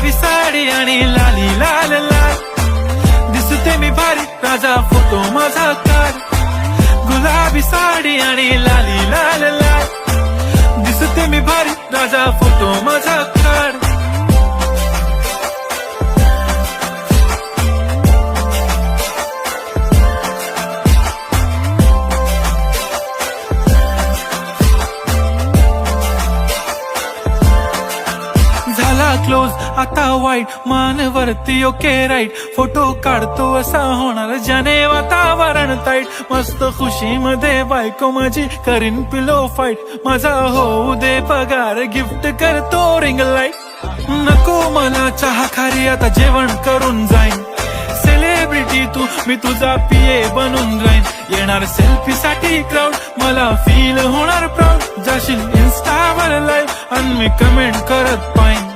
गुलाबी साडी आणि लाली लाल लाल, दिसते मी भारी राजा फोटो माझा काढ. गुलाबी साडी आणि लाली लाल लाल, दिसते मी भारी राजा फोटो माझा काढ. झाला क्लोज आता वाईट, मानवरती ओके राईट, फोटो काढतो असा होणार ज्याने वातावरण ताईट. मस्त खुशी मध्ये बायको माझी करीन पिलो फाईट, माझा होऊ दे पगार गिफ्ट करतो रिंग लाईट. नको मला चहा खारी आता जेवण करून जाईन, सेलिब्रिटी तू मी तुझा पिये बनून राहीन. येणार सेल्फी साठी क्राऊड, मला फील होणार प्राऊड, जाशील इन्स्टावर लाईव्ह आणि मी कमेंट करत पाहिन.